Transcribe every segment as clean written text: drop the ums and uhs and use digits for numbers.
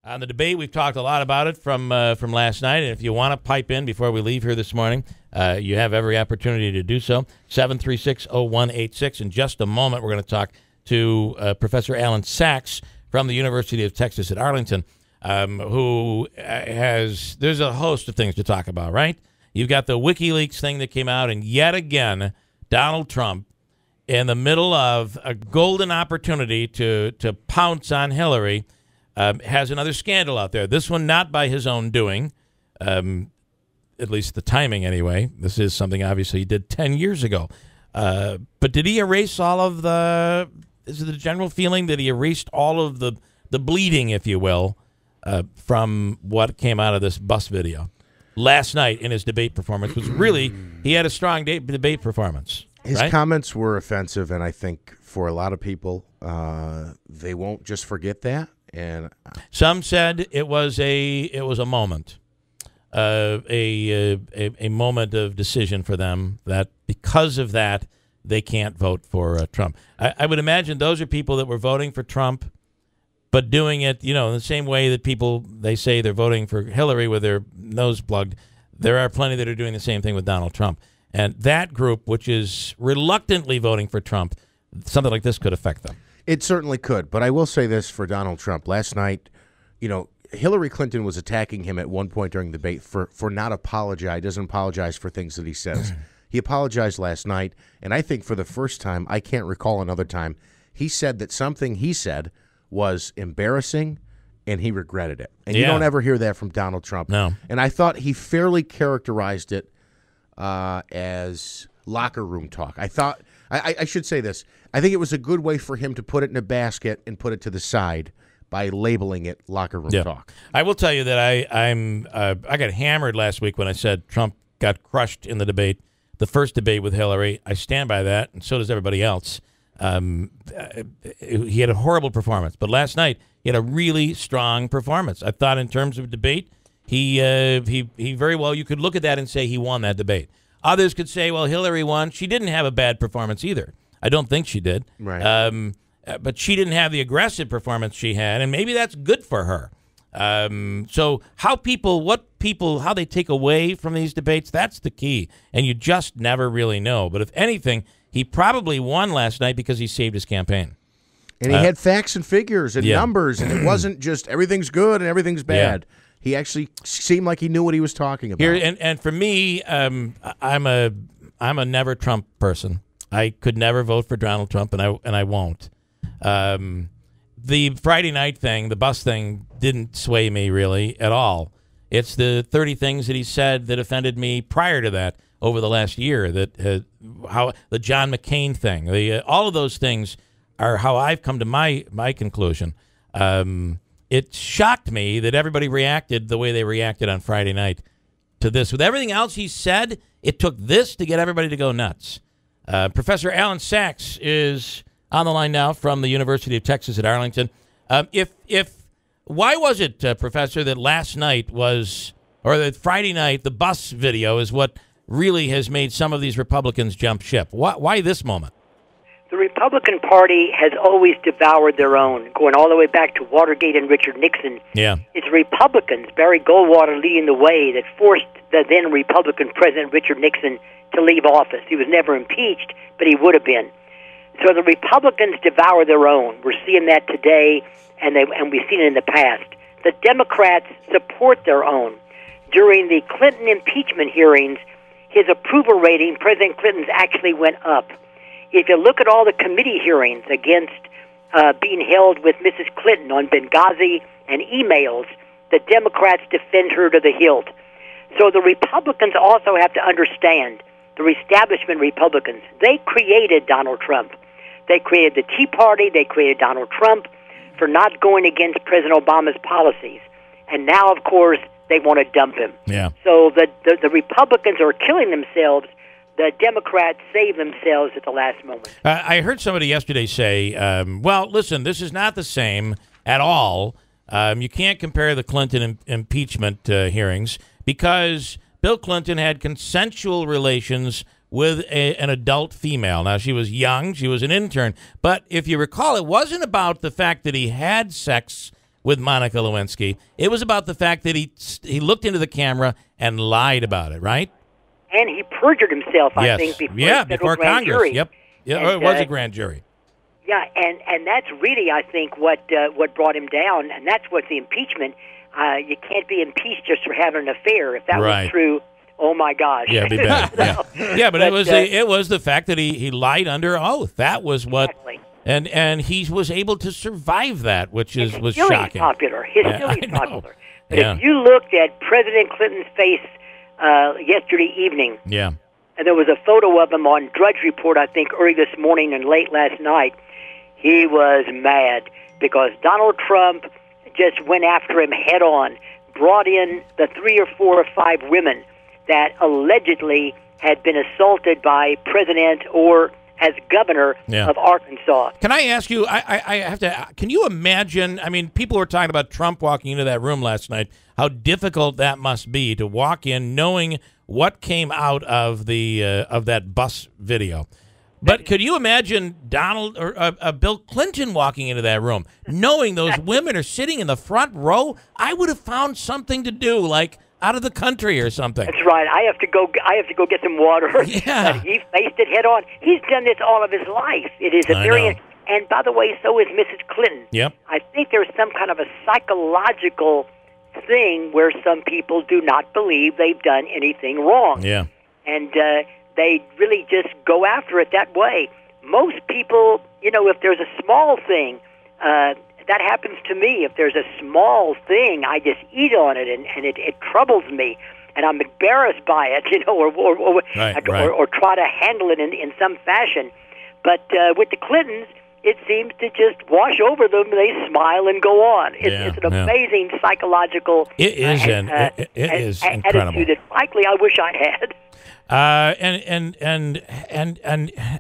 On the debate, we've talked a lot about it from last night, and if you want to pipe in before we leave here this morning, you have every opportunity to do so. 736-0186. In just a moment, we're going to talk to Professor Allan Saxe from the University of Texas at Arlington, who there's a host of things to talk about, right? You've got the WikiLeaks thing that came out, and yet again, Donald Trump, in the middle of a golden opportunity to pounce on Hillary, has another scandal out there. This one not by his own doing, at least the timing anyway. This is something obviously he did 10 years ago. But did he erase all of the... Is it the general feeling that he erased all of the bleeding, if you will, from what came out of this bus video? Last night in his debate performance was really... He had a strong debate performance. His right? comments were offensive, and I think for a lot of people, they won't just forget that. And some said it was a moment, a moment of decision for them, that because of that they can't vote for Trump. I would imagine those are people that were voting for Trump, but doing it, in the same way that they say they're voting for Hillary with their nose plugged. There are plenty that are doing the same thing with Donald Trump, and that group, which is reluctantly voting for Trump, something like this could affect them. It certainly could, but I will say this for Donald Trump. Last night, Hillary Clinton was attacking him at one point during the debate for not apologize. Doesn't apologize for things that he says. He apologized last night, and I think for the first time, I can't recall another time, he said that something he said was embarrassing, and he regretted it. And you don't ever hear that from Donald Trump. No. And I thought he fairly characterized it as locker room talk. I should say this. I think it was a good way for him to put it in a basket and put it to the side by labeling it locker room talk. I will tell you that I got hammered last week when I said Trump got crushed in the debate, the first debate with Hillary. I stand by that, and so does everybody else. He had a horrible performance, but last night he had a really strong performance. I thought in terms of debate, he very well, you could look at that and say he won that debate. Others could say, well, Hillary won. She didn't have a bad performance either. I don't think she did. Right. But she didn't have the aggressive performance she had, and maybe that's good for her. So how they take away from these debates, that's the key, and you just never really know. But if anything, he probably won last night because he saved his campaign. And he had facts and figures and numbers, and it wasn't just everything's good and everything's bad. He actually seemed like he knew what he was talking about. Here, and for me, I'm a never Trump person. I could never vote for Donald Trump, and I won't. The Friday night thing, the bus thing, didn't sway me really at all. It's the 30 things that he said that offended me prior to that over the last year. That how the John McCain thing, all of those things are how I've come to my conclusion. It shocked me that everybody reacted the way they reacted on Friday night to this. With everything else he said, it took this to get everybody to go nuts. Professor Allan Saxe is on the line now from the University of Texas at Arlington. Why was it, Professor, that last night or that Friday night, the bus video is what really has made some of these Republicans jump ship? Why this moment? The Republican Party has always devoured their own, going all the way back to Watergate and Richard Nixon. Yeah. It's Republicans, Barry Goldwater leading the way, that forced the then Republican President Richard Nixon to leave office. He was never impeached, but he would have been. So the Republicans devour their own. We're seeing that today, and we've seen it in the past. The Democrats support their own. During the Clinton impeachment hearings, his approval rating, President Clinton's, actually went up. If you look at all the committee hearings against being held with Mrs. Clinton on Benghazi and emails, the Democrats defend her to the hilt. So the Republicans also have to understand, the establishment Republicans, they created Donald Trump. They created the Tea Party. They created Donald Trump for not going against President Obama's policies. And now, of course, they want to dump him. Yeah. So the Republicans are killing themselves. The Democrats save themselves at the last moment. I heard somebody yesterday say, well, listen, this is not the same at all. You can't compare the Clinton impeachment hearings because Bill Clinton had consensual relations with an adult female. Now, she was young. She was an intern. But if you recall, it wasn't about the fact that he had sex with Monica Lewinsky. It was about the fact that he looked into the camera and lied about it, right? And he perjured himself, I Yes. think, before Yeah, the federal before grand Congress. jury. Yep. Yeah, And, it was a grand jury. Yeah, and that's really, I think, what brought him down, and that's what's the impeachment. You can't be impeached just for having an affair. If that Right. was true, oh my gosh. Yeah, it'd be bad. Yeah, but it was the fact that he lied under oath. That was what, Exactly. and he was able to survive that, which was still shocking. Popular. He's Yeah, still I know. popular. But Yeah. if you looked at President Clinton's face yesterday evening, Yeah. and there was a photo of him on Drudge Report, I think, early this morning and late last night, he was mad because Donald Trump just went after him head on, brought in the 3 or 4 or 5 women that allegedly had been assaulted by President or as governor Yeah. of Arkansas. Can I ask you? I have to. Can you imagine? I mean, people were talking about Trump walking into that room last night. How difficult that must be to walk in knowing what came out of that bus video. But could you imagine Donald or Bill Clinton walking into that room, knowing those women are sitting in the front row? I would have found something to do, like out of the country or something. That's right. I have to go get some water. Yeah. But he faced it head on. He's done this all of his life. It is a I very know. and by the way, so is Mrs. Clinton. Yep. I think there's some kind of a psychological thing where some people do not believe they've done anything wrong. Yeah. And they really just go after it that way. Most people, if there's a small thing, that happens to me. If there's a small thing, I just eat on it, and it troubles me, and I'm embarrassed by it, or try to handle it in some fashion. But with the Clintons, it seems to just wash over them. They smile and go on. It's an amazing psychological It is it is incredible. attitude that, frankly, I wish I had. And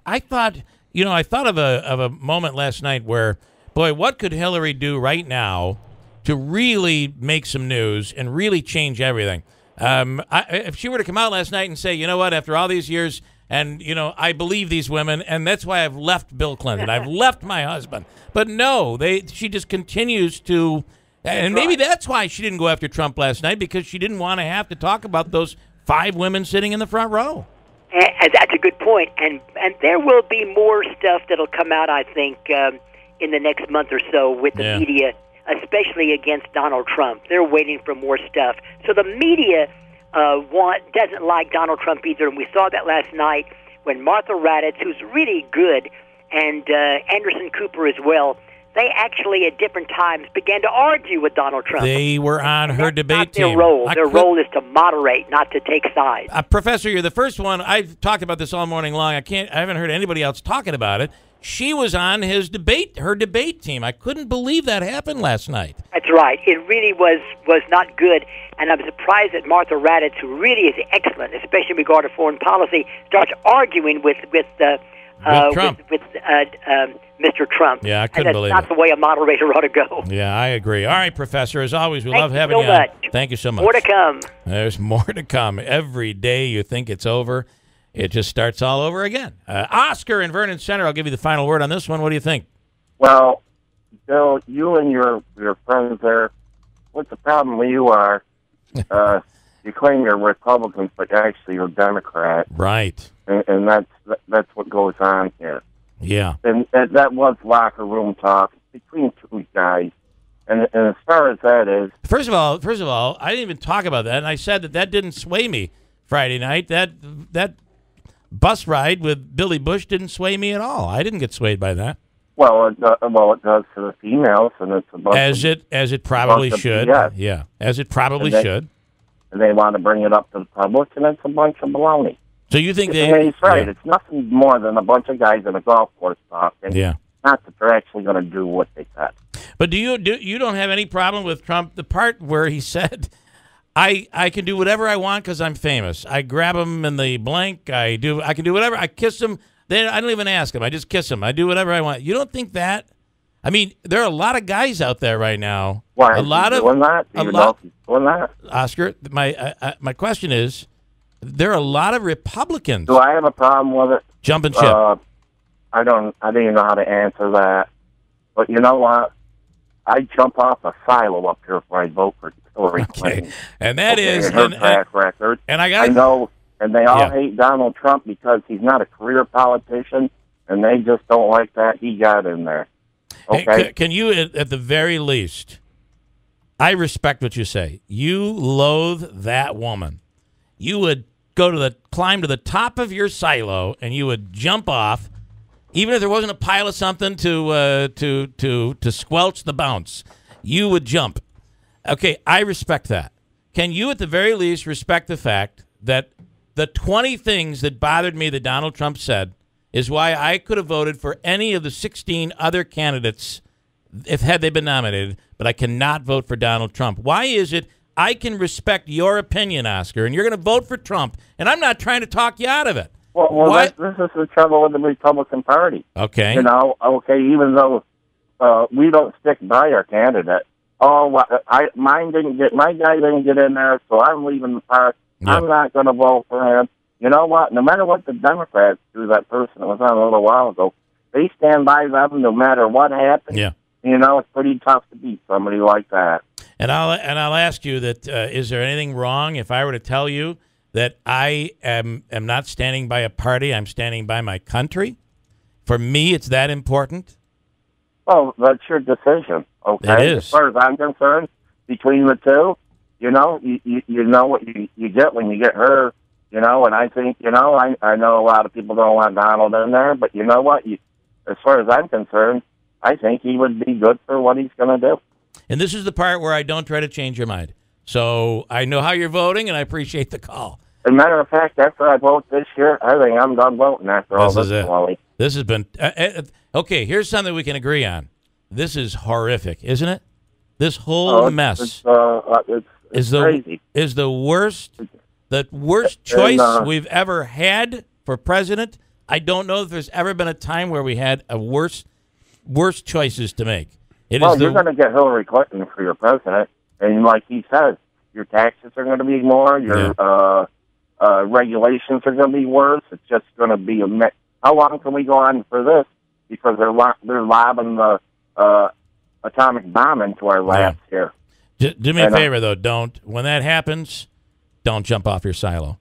I thought, I thought of a moment last night where, boy, what could Hillary do right now to really make some news and really change everything? If she were to come out last night and say, you know what, after all these years, and I believe these women, and that's why I've left Bill Clinton, I've left my husband. But no, she just continues to, and maybe that's why she didn't go after Trump last night, because she didn't want to have to talk about those 5 women sitting in the front row. And that's a good point. And there will be more stuff that'll come out, I think, in the next month or so with the media, especially against Donald Trump. They're waiting for more stuff. So the media doesn't like Donald Trump either, and we saw that last night when Martha Raddatz, who's really good, and Anderson Cooper as well, they actually at different times began to argue with Donald Trump. They were on her debate team. Their role. Their role is to moderate, not to take sides. Professor, you're the first one. I've talked about this all morning long. I haven't heard anybody else talking about it. She was on her debate team. I couldn't believe that happened last night. That's right. It really was not good, and I'm surprised that Martha Raddatz, who really is excellent, especially in regard to foreign policy, starts arguing with Mr. Trump. Yeah, I couldn't believe it. That's not the way a moderator ought to go. Yeah, I agree. All right, Professor, as always, we love having you on. Much. Thank you so much. More to come. There's more to come. Every day you think it's over, it just starts all over again. Oscar in Vernon Center, I'll give you the final word on this one. What do you think? Well, Bill, you and your friends there, what's the problem where you are? You claim you're Republicans, but actually you're Democrat. Right. And that's what goes on here. Yeah. And that was locker room talk between two guys. And as far as that is... First of all, I didn't even talk about that, and I said that didn't sway me Friday night. That bus ride with Billy Bush didn't sway me at all. I didn't get swayed by that. Well, it does to the females, and it's a bunch as it probably should. Yeah, as it probably should. And they want to bring it up to the public, and it's a bunch of baloney. So you think he's right. Yeah. It's nothing more than a bunch of guys in a golf course talking. Yeah. Not that they're actually going to do what they said. But you don't have any problem with Trump? The part where he said, "I can do whatever I want because I'm famous. I grab him in the blank. I can do whatever. I kiss him. Then I don't even ask him. I just kiss him. I do whatever I want." You don't think that? I mean, there are a lot of guys out there right now. Why? A lot of doing that? Do you know if he's doing that? Oscar, my question is, there are a lot of Republicans. Do I have a problem with it? Jumping ship. I didn't even know how to answer that. But you know what? I'd jump off a silo up here if I vote for Hillary Clinton. And that is her track record. And I know, and they all hate Donald Trump because he's not a career politician, and they just don't like that he got in there. Okay. Hey, can you, at the very least, I respect what you say. You loathe that woman. You would climb to the top of your silo, and you would jump off, even if there wasn't a pile of something to squelch the bounce. You would jump. Okay, I respect that. Can you, at the very least, respect the fact that the 20 things that bothered me that Donald Trump said is why I could have voted for any of the 16 other candidates had they been nominated, but I cannot vote for Donald Trump? Why is it I can respect your opinion, Oscar, and you're going to vote for Trump, and I'm not trying to talk you out of it? Well, this is the trouble with the Republican Party. Okay. You know, even though we don't stick by our candidate. Oh, my guy didn't get in there, so I'm leaving the party. Yeah. I'm not going to vote for him. You know what? No matter what the Democrats do, that person that was on a little while ago, they stand by them no matter what happens. Yeah. You know, it's pretty tough to beat somebody like that. And I'll ask you that: is there anything wrong if I were to tell you that I am not standing by a party? I'm standing by my country. For me, it's that important. Well, that's your decision. Okay. It is. As far as I'm concerned, between the two, you know, you know what you get when you get her. You know, and I think, you know, I know a lot of people don't want Donald in there, but you know what? As far as I'm concerned, I think he would be good for what he's going to do. And this is the part where I don't try to change your mind. So I know how you're voting, and I appreciate the call. As a matter of fact, after I vote this year, I think I'm done voting after all this. This has been okay. Here's something we can agree on. This is horrific, isn't it? This whole mess it's crazy. Is the worst choice we've ever had for president. I don't know if there's ever been a time where we had a worse choices to make. You're going to get Hillary Clinton for your president, and like he says, your taxes are going to be more, your regulations are going to be worse. It's just going to be a mess. How long can we go on for this? Because they're lobbing the atomic bomb into our laps here. Do me a favor, though. When that happens, don't jump off your silo.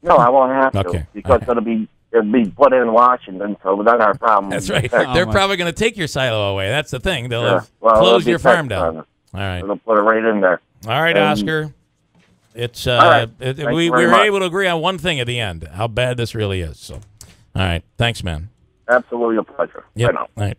No, I won't have to. Okay. Because it'll be put in Washington, so that's our problem. That's right. They're probably going to take your silo away. That's the thing. They'll close your farm down. All right. They'll put it right in there. All right, Oscar. It's we were able to agree on one thing at the end, how bad this really is. So, all right. Thanks, man. Absolutely a pleasure. Yep. All right.